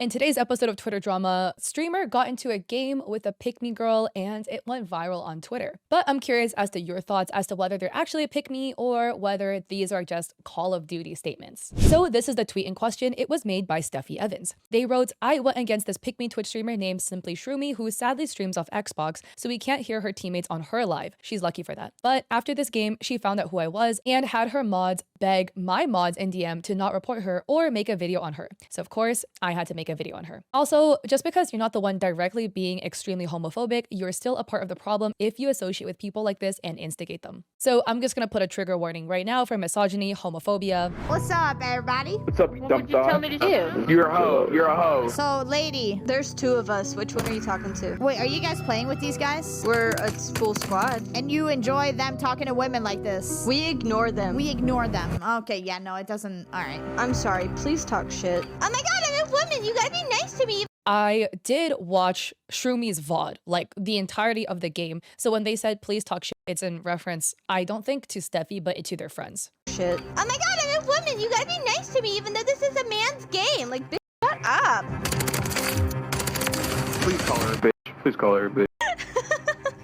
In today's episode of Twitter Drama, streamer got into a game with a pick-me girl and it went viral on Twitter. But I'm curious as to your thoughts as to whether they're actually a pick-me or whether these are just Call of Duty statements. So this is the tweet in question. It was made by Steffy Evans. They wrote, "I went against this pick-me Twitch streamer named Simply Shroomie, who sadly streams off Xbox, so we can't hear her teammates on her live. She's lucky for that. But after this game, she found out who I was and had her mods beg my mods in DM to not report her or make a video on her. So of course, I had to make a video on her. Also, just because you're not the one directly being extremely homophobic, you're still a part of the problem if you associate with people like this and instigate them. So I'm just gonna put a trigger warning right now for misogyny, homophobia." What's up, everybody? What's up, you What dumb would you tell dog? me to do? You're a hoe. You're a hoe. So, lady, There's two of us. Which one are you talking to? wait, are you guys playing with these guys? We're a full squad. And you enjoy them talking to women like this? We ignore them. We ignore them. Okay, yeah, no, it doesn't. All right. I'm sorry. Please talk shit. Oh my god, I'm a woman. You gotta be nice to me. I did watch Shroomie's VOD, like the entirety of the game. So when they said, "Please talk shit," it's in reference, I don't think to Steffi, but to their friends. Shit. Oh my god, I'm a woman. You gotta be nice to me, even though this is a man's game. Like, bitch, shut up. Please call her a bitch. Please call her a bitch.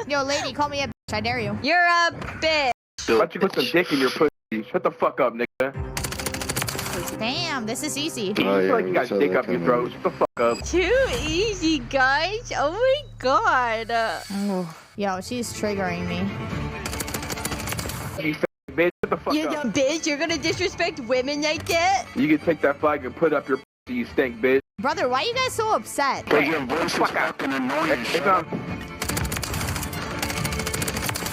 Yo, lady, call me a bitch. I dare you. You're a bitch. Why don't you put some dick in your pussy? Shut the fuck up, nigga. Damn, this is easy. You feel like you got dick up your throat. Shut the fuck up. Too easy, guys. Oh my god. Yo, she's triggering me. You fat bitch. Shut the fuck You up. dumb bitch. You're gonna disrespect women like that? You can take that flag and put up your pussy, you stink bitch. Brother, why you guys so upset? Your voice is fucking annoying.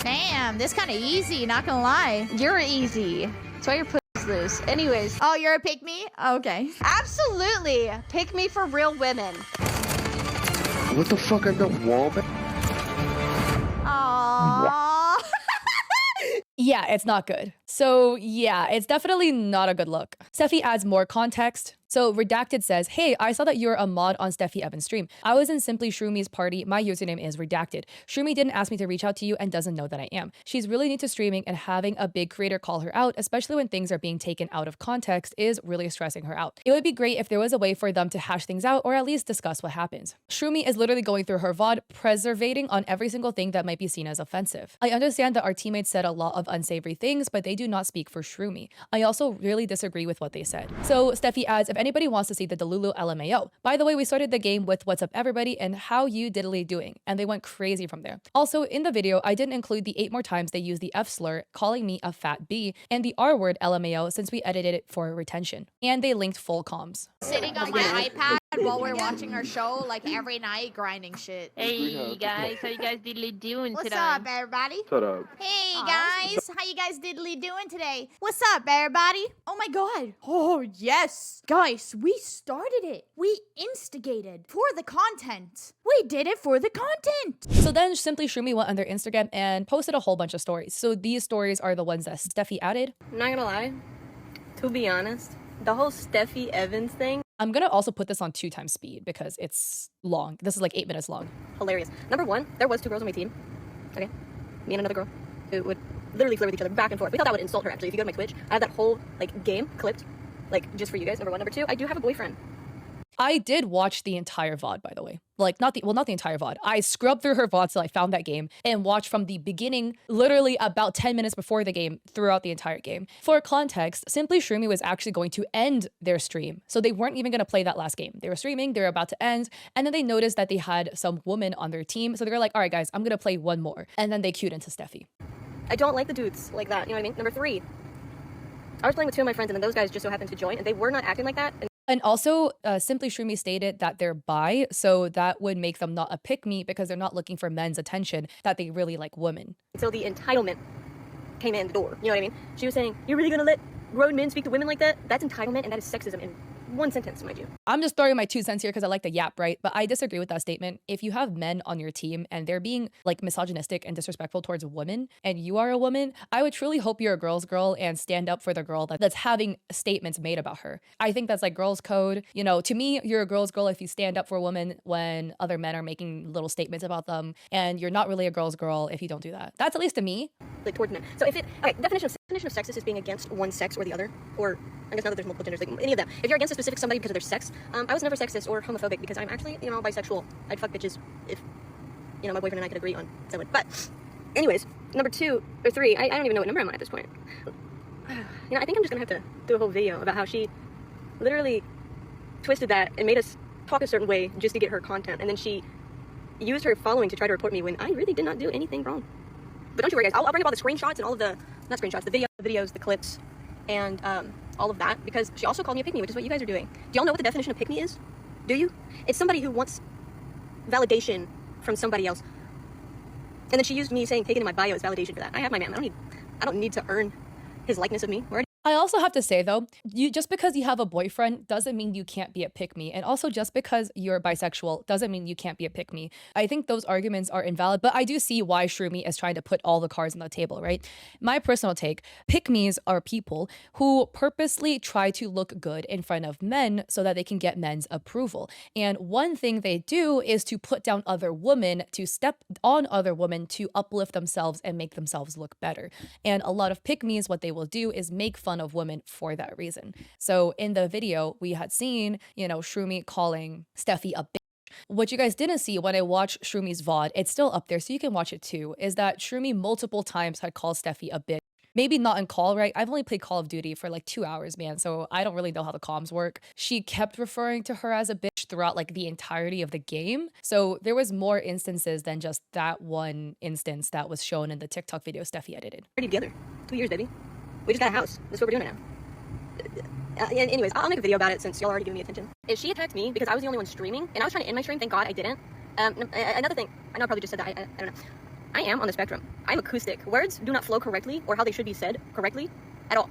Damn, this kind of easy, not gonna lie. You're easy. That's why your pussy's loose. Anyways. Oh, you're a pick me? Okay. Absolutely. Pick me for real women. What the fuck? I got wall back? Aww. Yeah, it's not good. So yeah, it's definitely not a good look. Steffi adds more context. So Redacted says, "Hey, I saw that you're a mod on Steffi Evans' stream. I was in Simply Shroomie's party. My username is Redacted. Shroomie didn't ask me to reach out to you and doesn't know that I am. She's really new to streaming, and having a big creator call her out, especially when things are being taken out of context, is really stressing her out. It would be great if there was a way for them to hash things out or at least discuss what happens." Shroomie is literally going through her VOD, preservating on every single thing that might be seen as offensive. "I understand that our teammates said a lot of unsavory things, but they do not speak for Shroomie. I also really disagree with what they said." So Steffi adds, "If anybody wants to see the Delulu LMAO. By the way, we started the game with what's up everybody and how you diddly doing, and they went crazy from there. Also, in the video, I didn't include the 8 more times they used the F slur, calling me a fat B, and the R word LMAO since we edited it for retention. And they linked full comms." Sitting on my iPad while we're watching our show, like every night, grinding shit. Hey guys, how you guys diddly doing What's today? up, everybody? Shut up. Hey guys, how you guys diddly doing today? What's up, everybody? Oh my god. Oh yes. Guys, we started it. We instigated for the content. We did it for the content. So then Simply Shroomie went on their Instagram and posted a whole bunch of stories. So these stories are the ones that Steffi added. I'm not gonna lie, to be honest, the whole Steffi Evans thing, I'm gonna also put this on 2 times speed because it's long. This is like 8 minutes long. hilarious. Number one, there was 2 girls on my team. Okay, me and another girl who would literally flirt with each other back and forth. We thought that would insult her. Actually, if you go to my Twitch, I have that whole like game clipped, like just for you guys. Number one. Number two, I do have a boyfriend. I did watch the entire VOD, by the way. Like, not the entire VOD. I scrubbed through her VOD till I found that game and watched from the beginning, literally about 10 minutes before the game, throughout the entire game. For context, Simply Shroomie was actually going to end their stream. So they weren't even going to play that last game. They were streaming, they were about to end, and then they noticed that they had some woman on their team. So they were like, all right, guys, I'm going to play one more. And then they queued into Steffi. I don't like the dudes like that. You know what I mean? Number three, I was playing with 2 of my friends, and then those guys just so happened to join, and they were not acting like that. And also, Simply Shroomie stated that they're bi, so that would make them not a pick-me because they're not looking for men's attention, that they really like women. Until the entitlement came in the door. You know what I mean? She was saying, "You're really gonna let grown men speak to women like that?" That's entitlement, and that is sexism in one sentence, mind you. I'm just throwing my 2 cents here because I like the yap, right? But I disagree with that statement. If you have men on your team and they're being like misogynistic and disrespectful towards women, and you are a woman, I would truly hope you're a girl's girl and stand up for the girl that's having statements made about her. I think that's like girls' code. You know, to me, you're a girl's girl if you stand up for a woman when other men are making little statements about them, and you're not really a girl's girl if you don't do that. That's at least to me. Like towards men. So if it, okay, definition of sexist is being against one sex or the other, or I guess now that there's multiple genders, like any of them. If you're against a specific somebody because of their sex. I was never sexist or homophobic because I'm actually, bisexual. I'd fuck bitches if, my boyfriend and I could agree on someone. But, anyways, number 2 or 3, I don't even know what number I'm on at this point. I think I'm just gonna have to do a whole video about how she literally twisted that and made us talk a certain way just to get her content, and then she used her following to try to report me when I really did not do anything wrong. But don't you worry, guys. I'll bring up all the screenshots and all of the, not screenshots, the videos, the clips, and all of that, because she also called me a pick-me, which is what you guys are doing. Do y'all know what the definition of pick-me is? Do you? It's somebody who wants validation from somebody else. And then she used me saying taken in my bio as validation for that. I have my man. I don't need to earn his likeness of me. I also have to say though, just because you have a boyfriend doesn't mean you can't be a pick-me. And also just because you're bisexual doesn't mean you can't be a pick-me. I think those arguments are invalid, but I do see why Shroomie is trying to put all the cards on the table, right? My personal take, pick-me's are people who purposely try to look good in front of men so that they can get men's approval. And one thing they do is to put down other women, to step on other women to uplift themselves and make themselves look better. And a lot of pick-me's, what they will do is make fun of women for that reason. So in the video, we had seen, Shroomie calling Steffi a bitch. What you guys didn't see when I watched Shroomie's VOD, it's still up there so you can watch it too, is that Shroomie multiple times had called Steffi a bitch. Maybe not in call, right? I've only played Call of Duty for like 2 hours, man, so I don't really know how the comms work. She kept referring to her as a bitch throughout like the entirety of the game. So there was more instances than just that one instance that was shown in the TikTok video Steffi edited. Already together. 2 years, baby. We just got a house. That's what we're doing now. Anyways, I'll make a video about it since y'all already giving me attention. If she attacked me because I was the only one streaming, and I was trying to end my stream, thank God I didn't. Another thing, I know I probably just said that, I don't know. I am on the spectrum. I'm acoustic. Words do not flow correctly or how they should be said correctly at all.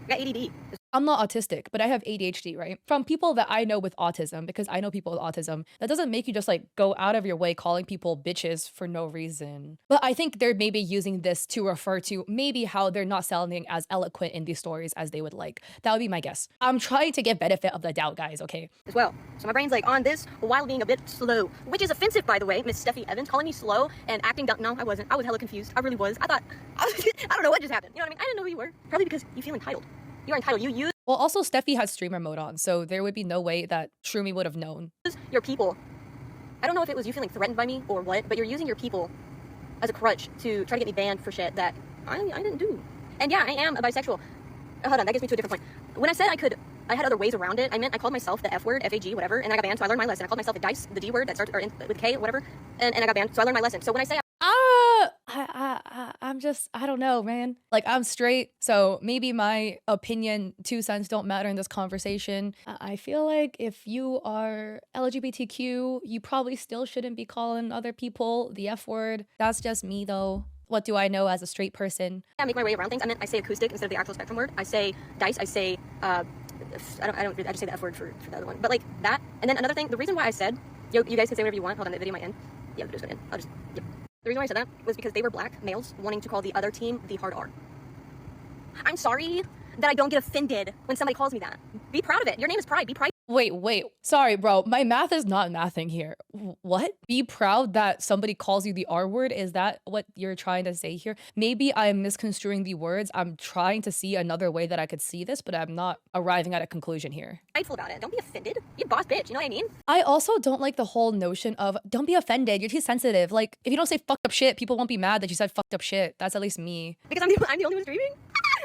I got ADD. I'm not autistic, but I have ADHD, right? From people that I know with autism, because I know people with autism, that doesn't make you just like go out of your way calling people bitches for no reason. But I think they're maybe using this to refer to maybe how they're not sounding as eloquent in these stories as they would like. That would be my guess. I'm trying to give benefit of the doubt, guys, okay? As well. So my brain's like on this while being a bit slow, which is offensive, by the way. Miss Steffi Evans calling me slow and acting dumb. No, I wasn't. I was hella confused. I really was. I don't know what just happened. You know what I mean? I didn't know who you were. Probably because you feel entitled. You're entitled. You use. Well, also Steffi has streamer mode on, so there would be no way that Shroomie would have known. Your people. I don't know if it was you feeling threatened by me or what, but you're using your people as a crutch to try to get me banned for shit that I didn't do. And yeah, I am a bisexual. Hold on, that gets me to a different point. When I said I had other ways around it, I meant I called myself the F word, F-A-G, whatever, and I got banned, so I learned my lesson. I called myself the dice, the D word that starts with K, whatever, and I got banned, so I learned my lesson. So when I say I don't know, man. Like, I'm straight, so maybe my opinion, 2 cents don't matter in this conversation. I feel like if you are LGBTQ, you probably still shouldn't be calling other people the F word. That's just me, though. What do I know as a straight person? I make my way around things. I say acoustic instead of the actual spectrum word. I say dice. I say, I just say the F word for the other one. But like that. And then another thing, the reason why I said, you guys can say whatever you want. Hold on, the video might end. Yeah, the video's gonna end. Yep. The reason why I said that was because they were black males wanting to call the other team the hard R. I'm sorry that I don't get offended when somebody calls me that. Be proud of it. Your name is Pride. Be proud. Wait. Sorry, bro. My math is not mathing here. What? Be proud that somebody calls you the R word? Is that what you're trying to say here? Maybe I'm misconstruing the words. I'm trying to see another way that I could see this, but I'm not arriving at a conclusion here. Prideful about it. Don't be offended. You boss bitch. You know what I mean? I also don't like the whole notion of don't be offended. You're too sensitive. Like, if you don't say fucked up shit, people won't be mad that you said fucked up shit. That's at least me. Because I'm the only one streaming?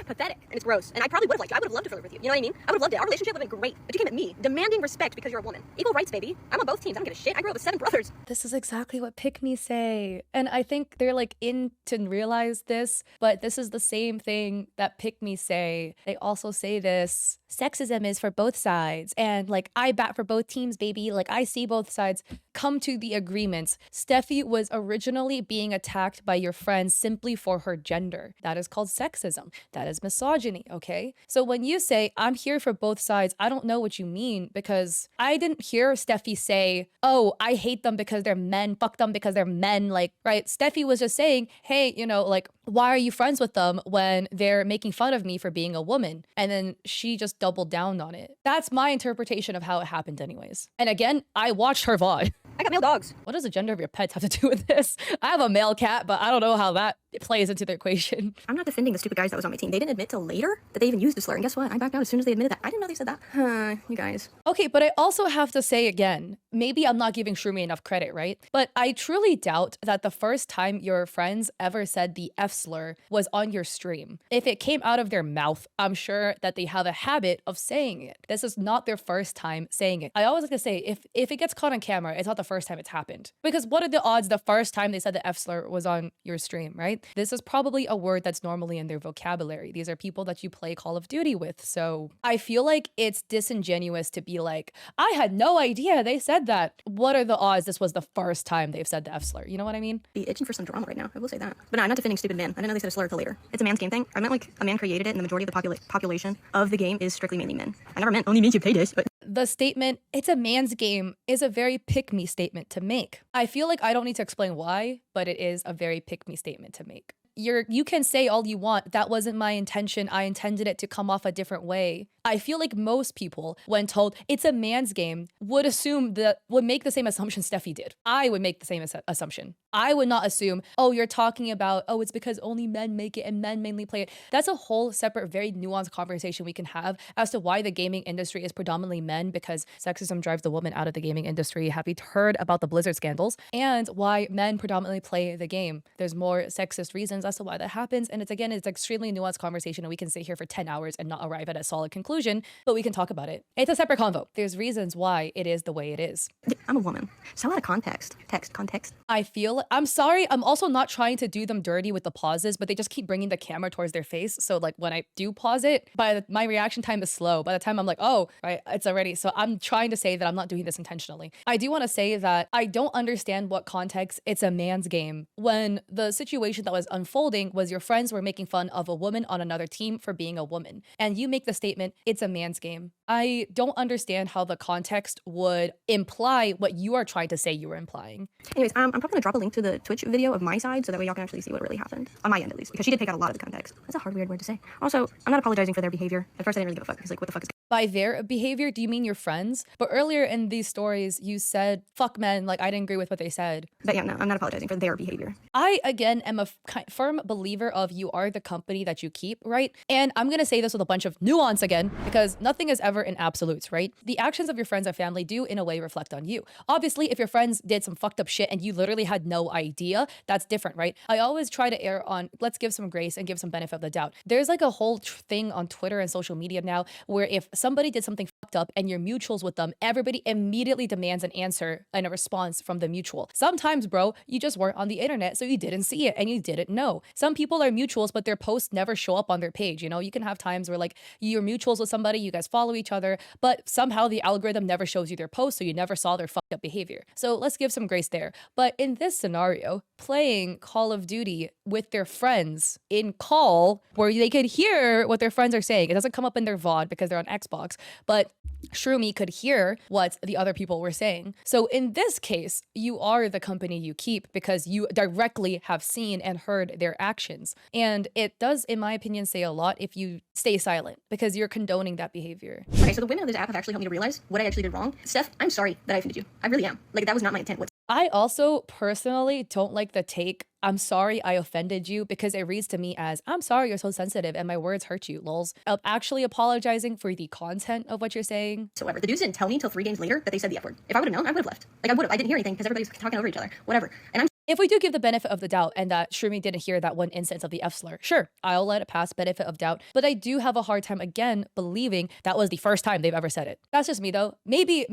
Pathetic. And it's gross. And I probably would have liked you. I would have loved to flirt with you. You know what I mean? I would have loved it. Our relationship would have been great. But you came at me, demanding respect because you're a woman. Equal rights, baby. I'm on both teams. I don't give a shit. I grew up with 7 brothers. This is exactly what pick-me say. And I think they're like in to realize this, but this is the same thing that pick-me say. They also say this. Sexism is for both sides. And like, I bat for both teams, baby. Like, I see both sides. Come to the agreements. Steffi was originally being attacked by your friends simply for her gender. That is called sexism. That is misogyny, okay? So when you say, I'm here for both sides, I don't know what you mean, because I didn't hear Steffi say, oh, I hate them because they're men, fuck them because they're men, like, right? Steffi was just saying, hey, like, why are you friends with them when they're making fun of me for being a woman? And then she just doubled down on it. That's my interpretation of how it happened anyways. And again, I watched her VOD. I got male dogs. What does the gender of your pets have to do with this? I have a male cat, but I don't know how that plays into the equation. I'm not defending the stupid guys that was on my team. They didn't admit till later that they even used the slur. And guess what? I backed out as soon as they admitted that. I didn't know they said that. You guys. Okay, but I also have to say again, maybe I'm not giving Shroomie enough credit, right? But I truly doubt that the first time your friends ever said the F slur was on your stream. If it came out of their mouth, I'm sure that they have a habit of saying it. This is not their first time saying it. I always like to say, if it gets caught on camera, it's not the first time it's happened. Because what are the odds the first time they said the F slur was on your stream, right? This is probably a word that's normally in their vocabulary. These are people that you play Call of Duty with. So I feel like it's disingenuous to be like, I had no idea they said that. What are the odds this was the first time they've said the F slur? You know what I mean? Be itching for some drama right now. I will say that. But no, I'm not defending stupid men. I didn't know they said a slur until later. It's a man's game thing. I meant like a man created it and the majority of the population of the game is strictly mainly men. I never meant only men should play this, but the statement, it's a man's game, is a very pick-me statement to make. I feel like I don't need to explain why, but it is a very pick-me statement to make. You can say all you want, that wasn't my intention, I intended it to come off a different way. I feel like most people, when told it's a man's game, would make the same assumption Steffi did. I would make the same assumption. I would not assume, oh, you're talking about, oh, it's because only men make it and men mainly play it. That's a whole separate, very nuanced conversation we can have as to why the gaming industry is predominantly men, because sexism drives the woman out of the gaming industry. Have you heard about the Blizzard scandals? And why men predominantly play the game. There's more sexist reasons as to why that happens. And it's extremely nuanced conversation, and we can sit here for 10 hours and not arrive at a solid conclusion, but we can talk about it. It's a separate convo. There's reasons why it is the way it is. I'm a woman. So a lot of context. Context. I feel, I'm sorry, I'm also not trying to do them dirty with the pauses, but they just keep bringing the camera towards their face. So like when I do pause it, my reaction time is slow. By the time I'm like, oh, right, it's already. So I'm trying to say that I'm not doing this intentionally. I do want to say that I don't understand what context it's a man's game when the situation that was unfolding was your friends were making fun of a woman on another team for being a woman. And you make the statement, it's a man's game. I don't understand how the context would imply what you are trying to say you were implying. Anyways, I'm probably gonna drop a link to the Twitch video of my side so that way y'all can actually see what really happened. On my end, at least, because she did take out a lot of the context. That's a hard, weird word to say. Also, I'm not apologizing for their behavior. At first, I didn't really give a fuck because, like, what the fuck is... By their behavior, do you mean your friends? But earlier in these stories, you said, fuck men, like I didn't agree with what they said. But yeah, no, I'm not apologizing for their behavior. I, again, am a firm believer of you are the company that you keep, right? And I'm gonna say this with a bunch of nuance again, because nothing is ever in absolutes, right? The actions of your friends and family do, in a way, reflect on you. Obviously, if your friends did some fucked up shit and you literally had no idea, that's different, right? I always try to err on, let's give some grace and give some benefit of the doubt. There's like a whole thing on Twitter and social media now where if somebody did something fucked up and you're mutuals with them, everybody immediately demands an answer and a response from the mutual. Sometimes, bro, you just weren't on the internet, so you didn't see it and you didn't know. Some people are mutuals, but their posts never show up on their page. You know, you can have times where like you're mutuals with somebody, you guys follow each other, but somehow the algorithm never shows you their post, so you never saw their fucked up behavior. So let's give some grace there. But in this scenario, playing Call of Duty with their friends in call where they could hear what their friends are saying. It doesn't come up in their VOD because they're on Xbox, but Shroomie could hear what the other people were saying. So in this case, you are the company you keep because you directly have seen and heard their actions. And it does, in my opinion, say a lot if you stay silent because you're condoning that behavior. Okay, so the women of this app have actually helped me to realize what I actually did wrong. Steph, I'm sorry that I offended you. I really am. Like, that was not my intent. I also personally don't like the take, I'm sorry I offended you, because it reads to me as, I'm sorry you're so sensitive and my words hurt you, lols. Actually apologizing for the content of what you're saying. The dudes didn't tell me until 3 games later that they said the F word. If I would have known, I would have left. Like, I would have. I didn't hear anything because everybody's talking over each other. Whatever. And if we do give the benefit of the doubt and that Shroomie didn't hear that one instance of the F slur, sure, I'll let it pass, benefit of doubt. But I do have a hard time, again, believing that was the first time they've ever said it. That's just me, though. Maybe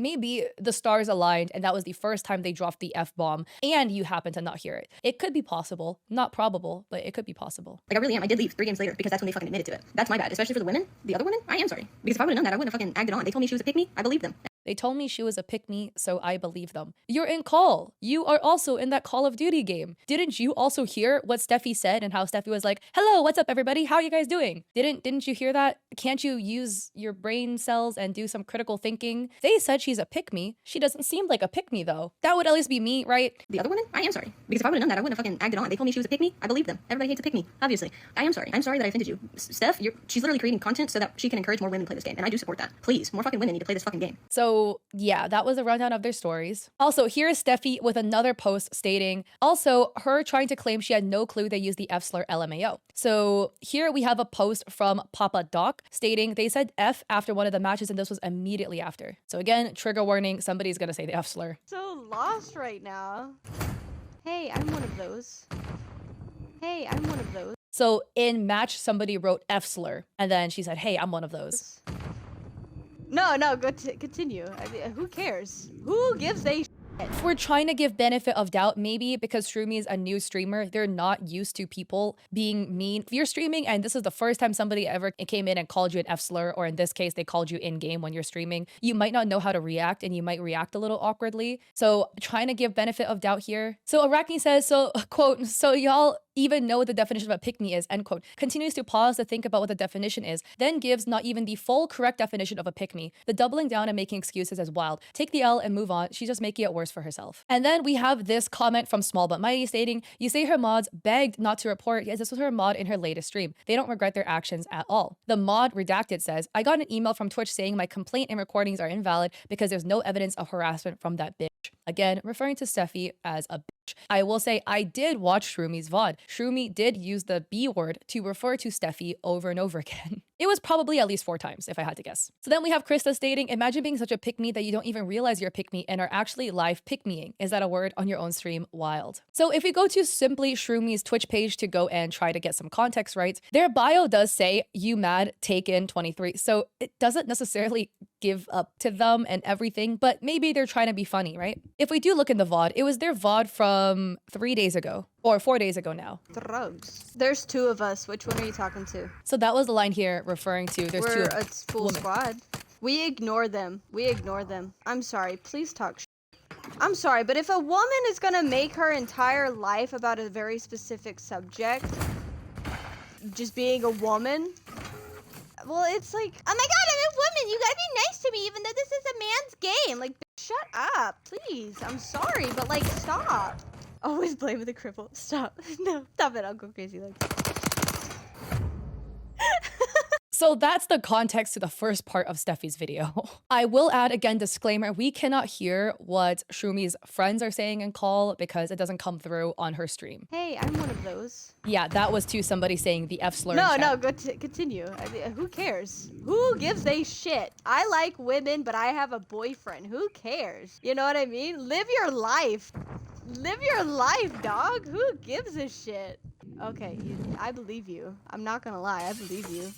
the stars aligned and that was the first time they dropped the F-bomb and you happen to not hear it. It could be possible. Not probable, but it could be possible. Like, I really am. I did leave 3 games later because that's when they fucking admitted to it. That's my bad. Especially for the women. The other women, I am sorry. Because if I would have known that, I wouldn't have fucking acted on. They told me she was a pick-me. I believed them. They told me she was a pick-me, so I believe them. You're in call. You are also in that Call of Duty game. Didn't you also hear what Steffi said and how Steffi was like, hello, what's up, everybody? How are you guys doing? Didn't you hear that? Can't you use your brain cells and do some critical thinking? They said she's a pick-me. She doesn't seem like a pick-me, though. That would at least be me, right? The other women? I am sorry. Because if I would have known that, I wouldn't have fucking acted on. They told me she was a pick-me. I believed them. Everybody hates a pick-me, obviously. I am sorry. I'm sorry that I offended you. Steph, she's literally creating content so that she can encourage more women to play this game. And I do support that. Please, more fucking women need to play this fucking game. So So yeah, that was a rundown of their stories. Also, here is Steffi with another post stating, also her trying to claim she had no clue they used the F slur LMAO. So here we have a post from Papa Doc stating they said F after one of the matches and this was immediately after. So again, trigger warning, somebody's gonna say the F slur. So lost right now. Hey, I'm one of those. Hey, I'm one of those. So in match, somebody wrote F slur and then she said, hey, I'm one of those. No, continue. I mean, who cares? Who gives a If we're trying to give benefit of doubt, maybe because Shroomie is a new streamer, they're not used to people being mean. If you're streaming and this is the first time somebody ever came in and called you an F slur, or in this case, they called you in game when you're streaming, you might not know how to react and you might react a little awkwardly. So trying to give benefit of doubt here. So Arachne says, so quote, so y'all even know what the definition of a pick-me is, end quote. Continues to pause to think about what the definition is, then gives not even the full correct definition of a pick-me. The doubling down and making excuses is wild. Take the L and move on. She's just making it worse for herself. And then we have this comment from Small But Mighty stating, you say her mods begged not to report. Yes, this was her mod in her latest stream. They don't regret their actions at all. The mod redacted says, I got an email from Twitch saying my complaint and recordings are invalid because there's no evidence of harassment from that bitch. Again, referring to Steffi as a bitch. I will say I did watch Shroomie's VOD. Shroomie did use the B word to refer to Steffi over and over again. It was probably at least 4 times, if I had to guess. So then we have Krista stating, imagine being such a pick-me that you don't even realize you're a pick-me and are actually live pick-meing. Is that a word on your own stream? Wild. So if we go to simply Shroomie's Twitch page to go and try to get some context right, their bio does say, you mad, taken 23. So it doesn't necessarily give up to them and everything, but maybe they're trying to be funny, right? If we do look in the VOD, it was their VOD from 3 days ago. Or 4 days ago now. drugs? There's 2 of us. Which one are you talking to? So that was the line here referring to there's We're 2 a full women. squad. We ignore them. We ignore them. I'm sorry. Please talk. I'm sorry, but if a woman is gonna make her entire life about a very specific subject, just being a woman, well, it's like, Oh my god, I'm a woman. You gotta be nice to me even though this is a man's game. Like, shut up, please. I'm sorry, but like, stop. Always blame the cripple. Stop. No, stop it. I'll go crazy like that. So that's the context to the first part of Steffi's video. I will add again, disclaimer, we cannot hear what Shroomie's friends are saying in call because it doesn't come through on her stream. Hey, I'm one of those. Yeah, that was to somebody saying the F slur. No, in no, chat. continue. I mean, who cares? Who gives a shit? I like women, but I have a boyfriend. Who cares? You know what I mean? Live your life. Live your life, dog. Who gives a shit? Okay, I believe you. I'm not gonna lie, I believe you.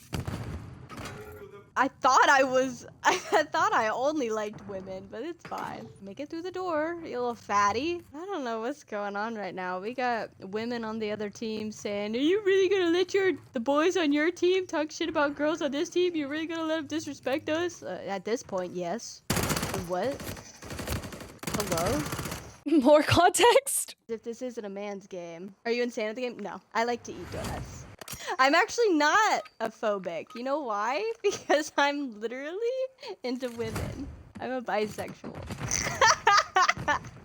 I thought I only liked women, but it's fine. Make it through the door, you little fatty. I don't know what's going on right now. We got women on the other team saying, are you really gonna let the boys on your team talk shit about girls on this team? You're really gonna let them disrespect us? At this point, yes. What? Hello? More context? If this isn't a man's game. Are you insane at the game? No. I like to eat donuts. I'm actually not a phobic. You know why? Because I'm literally into women. I'm a bisexual.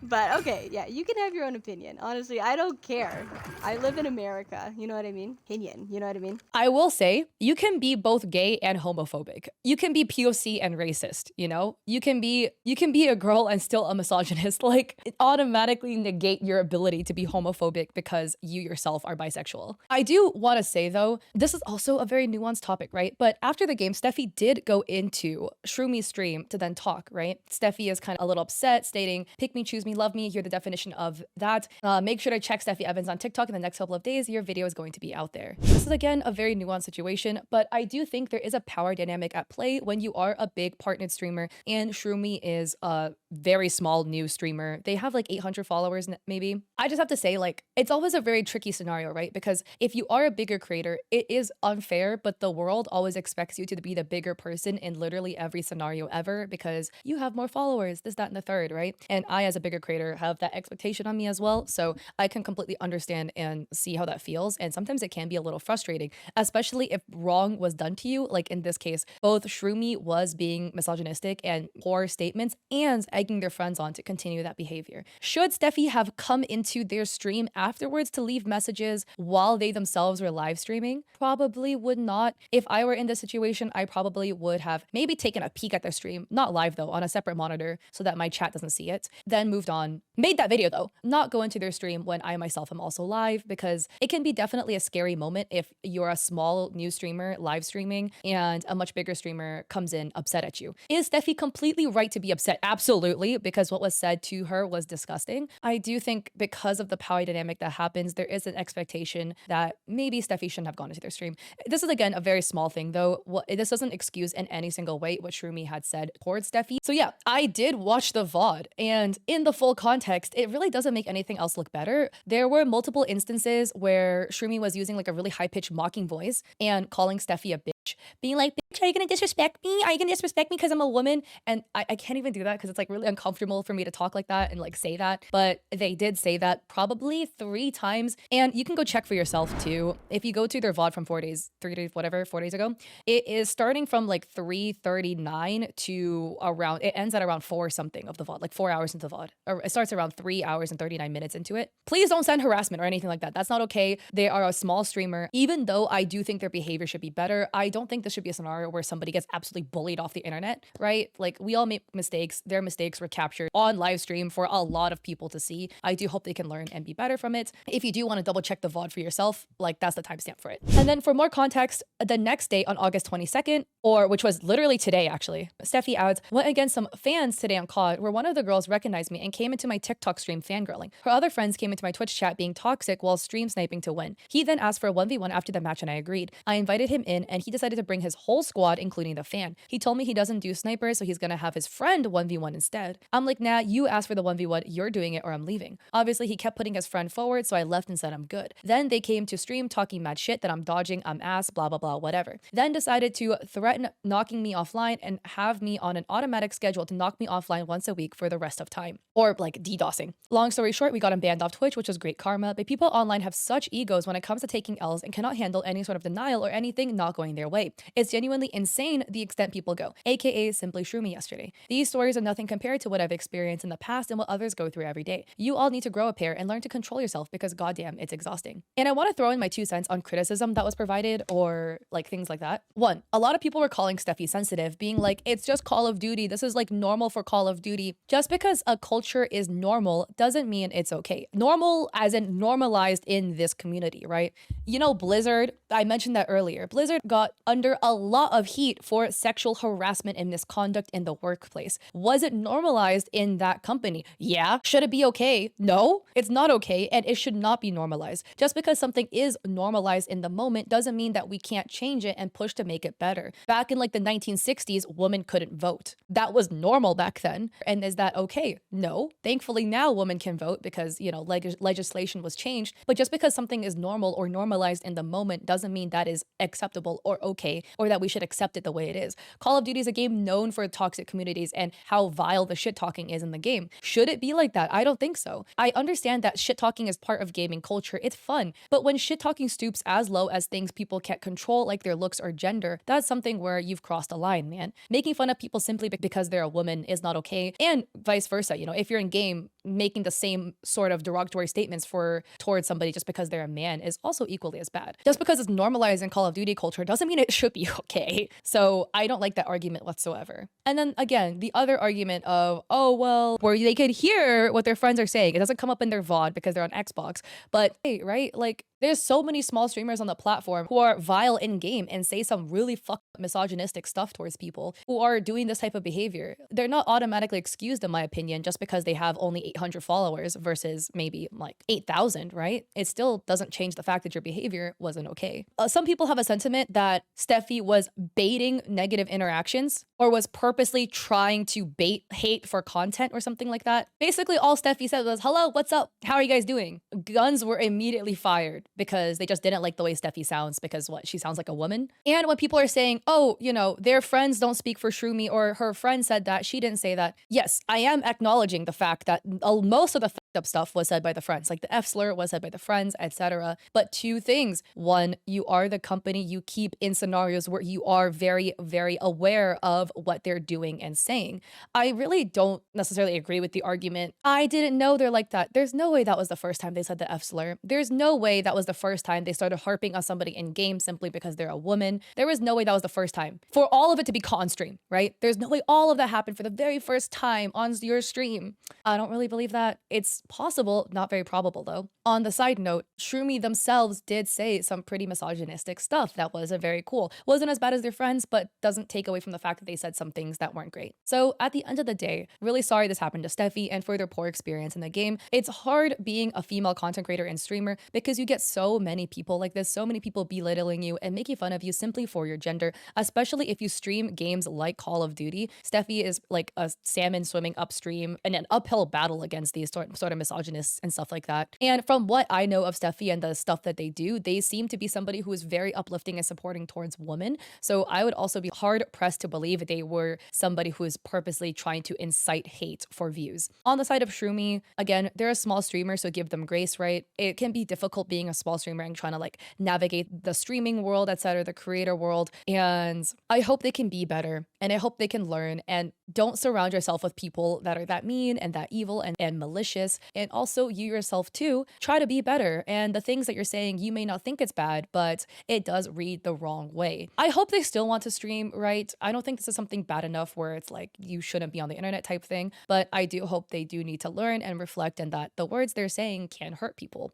But okay, yeah, you can have your own opinion. Honestly, I don't care. I live in America. You know what I mean? Opinion. You know what I mean? I will say, you can be both gay and homophobic. You can be POC and racist, you know? You can be a girl and still a misogynist. Like, it automatically negate your ability to be homophobic because you yourself are bisexual. I do want to say though, this is also a very nuanced topic, right? But after the game, Steffi did go into Shroomie's stream to then talk, right? Steffi is kind of a little upset, stating, pick me, choose me, love me. Hear the definition of that. Make sure to check Steffi Evans on TikTok in the next couple of days. Your video is going to be out there. This is again a very nuanced situation, but I do think there is a power dynamic at play when you are a big partnered streamer, and Shroomie is a very small new streamer. They have like 800 followers maybe. I just have to say, like, it's always a very tricky scenario, right? Because if you are a bigger creator, it is unfair, but the world always expects you to be the bigger person in literally every scenario ever because you have more followers, this, that, and the third, right? And I, as a bigger creator have that expectation on me as well. So I can completely understand and see how that feels. And sometimes it can be a little frustrating, especially if wrong was done to you. Like in this case, both Shroomie was being misogynistic and poor statements and egging their friends on to continue that behavior. Should Steffi have come into their stream afterwards to leave messages while they themselves were live streaming? Probably would not. If I were in this situation, I probably would have maybe taken a peek at their stream, not live though, on a separate monitor so that my chat doesn't see it, then moved on. Made that video though, not go into their stream when I myself am also live, because it can be definitely a scary moment if you're a small new streamer live streaming and a much bigger streamer comes in upset at you. Is Steffi completely right to be upset? Absolutely, because what was said to her was disgusting. I do think because of the power dynamic that happens, there is an expectation that maybe Steffi shouldn't have gone into their stream. This is again a very small thing though. This doesn't excuse in any single way what Shroomie had said towards Steffi. So yeah, I did watch the VOD, and in the full context, it really doesn't make anything else look better. There were multiple instances where Shroomie was using like a really high-pitched mocking voice and calling Steffi a bitch, being like, bitch, are you gonna disrespect me? Are you gonna disrespect me because I'm a woman? And I can't even do that because it's like really uncomfortable for me to talk like that and like say that. But they did say that probably 3 times. And you can go check for yourself too. If you go to their VOD from 4 days ago, it is starting from like 3:39 to around, it ends at around 4 something of the VOD, like 4 hours into the VOD. Or it starts around 3 hours and 39 minutes into it. Please don't send harassment or anything like that. That's not okay. They are a small streamer. Even though I do think their behavior should be better, I don't think this should be a scenario where somebody gets absolutely bullied off the internet, right? Like we all make mistakes. Their mistakes were captured on live stream for a lot of people to see. I do hope they can learn and be better from it. If you do want to double check the VOD for yourself, like that's the timestamp for it. And then for more context, the next day on August 22nd, or which was literally today actually, Steffi adds, went against some fans today on COD where one of the girls recognized me and came into my TikTok stream fangirling. Her other friends came into my Twitch chat being toxic while stream sniping to win. He then asked for a 1v1 after the match and I agreed. I invited him in and he decided to bring his whole squad, including the fan. He told me he doesn't do snipers, so he's gonna have his friend 1v1 instead. I'm like, nah, you asked for the 1v1, you're doing it or I'm leaving. Obviously, he kept putting his friend forward, so I left and said I'm good. Then they came to stream talking mad shit that I'm dodging, I'm ass, blah, blah, blah, whatever. Then decided to threaten knocking me offline and have me on an automatic schedule to knock me offline once a week for the rest of time. Or like DDoSing. Long story short, we got him banned off Twitch, which was great karma, but people online have such egos when it comes to taking L's and cannot handle any sort of denial or anything not going their way. It's genuinely insane the extent people go, aka simply Shroomie yesterday. These stories are nothing compared to what I've experienced in the past and what others go through every day. You all need to grow a pair and learn to control yourself because goddamn, it's exhausting. And I want to throw in my 2 cents on criticism that was provided or like things like that. 1, a lot of people were calling Steffi sensitive, being like, it's just Call of Duty. This is like normal for Call of Duty. Just because a culture is normal doesn't mean it's okay. Normal as in normalized in this community, right? You know, Blizzard, I mentioned that earlier. Blizzard got under a lot of heat for sexual harassment and misconduct in the workplace. Was it normalized in that company? Yeah. Should it be okay? No, it's not okay, and it should not be normalized. Just because something is normalized in the moment doesn't mean that we can't change it and push to make it better. Back in like the 1960s, women couldn't vote. That was normal back then. And is that okay? No. Thankfully now women can vote because, you know, legislation was changed. But just because something is normal or normalized in the moment doesn't mean that is acceptable or okay, or that we should accept it the way it is. Call of Duty is a game known for toxic communities and how vile the shit talking is in the game. Should it be like that? I don't think so. I understand that shit talking is part of gaming culture. It's fun. But when shit talking stoops as low as things people can't control, like their looks or gender, that's something where you've crossed a line, man. Making fun of people simply because they're a woman is not okay. And vice versa. You know, if you're in game, making the same sort of derogatory statements towards somebody just because they're a man is also equally as bad. Just because it's normalized in Call of Duty culture doesn't mean it should be okay. So I don't like that argument whatsoever. And then again, the other argument of, oh, well, where they could hear what their friends are saying. It doesn't come up in their VOD because they're on Xbox. But hey, right? Like, there's so many small streamers on the platform who are vile in game and say some really fucked misogynistic stuff towards people who are doing this type of behavior. They're not automatically excused, in my opinion, just because they have only 800 followers versus maybe like 8,000, right? It still doesn't change the fact that your behavior wasn't okay. Some people have a sentiment that Steffi was baiting negative interactions or was purposely trying to bait hate for content or something like that. Basically, all Steffi said was, hello, what's up? How are you guys doing? Guns were immediately fired because they just didn't like the way Steffi sounds because what, she sounds like a woman? And when people are saying, oh, you know, their friends don't speak for Shroomie or her friend said that, she didn't say that. Yes, I am acknowledging the fact that most of the fucked up stuff was said by the friends, like the F slur was said by the friends, etc. But two things. One, you are the company you keep in scenarios where you are very, very aware of what they're doing and saying. I really don't necessarily agree with the argument. I didn't know they're like that. There's no way that was the first time they said the F slur. There's no way that was the first time they started harping on somebody in game simply because they're a woman. There was no way that was the first time. For all of it to be caught on stream, right? There's no way all of that happened for the very first time on your stream. I don't really believe that. It's possible, not very probable though. On the side note, Shroomie themselves did say some pretty misogynistic stuff that wasn't very cool. Wasn't as bad as their friends, but doesn't take away from the fact that they said some things that weren't great. So at the end of the day, really sorry this happened to Steffi and for their poor experience in the game. It's hard being a female content creator and streamer because you get so many people like this, so many people belittling you and making fun of you simply for your gender, especially if you stream games like Call of Duty. Steffi is like a salmon swimming upstream in an uphill battle against these sort of misogynists and stuff like that. And from what I know of Steffi and the stuff that they do, they seem to be somebody who is very uplifting and supporting towards women. So I would also be hard pressed to believe they were somebody who is purposely trying to incite hate for views. On the side of Shroomie, again, they're a small streamer, so give them grace, right? It can be difficult being a small streamer and trying to like navigate the streaming world, etc., the creator world. And I hope they can be better and I hope they can learn and don't surround yourself with people that are that mean and that evil and malicious. And also you yourself too, try to be better. And the things that you're saying, you may not think it's bad, but it does read the wrong way. I hope they still want to stream, right? I don't think this is something bad enough where it's like you shouldn't be on the internet type thing, but I do hope they do need to learn and reflect and that the words they're saying can hurt people.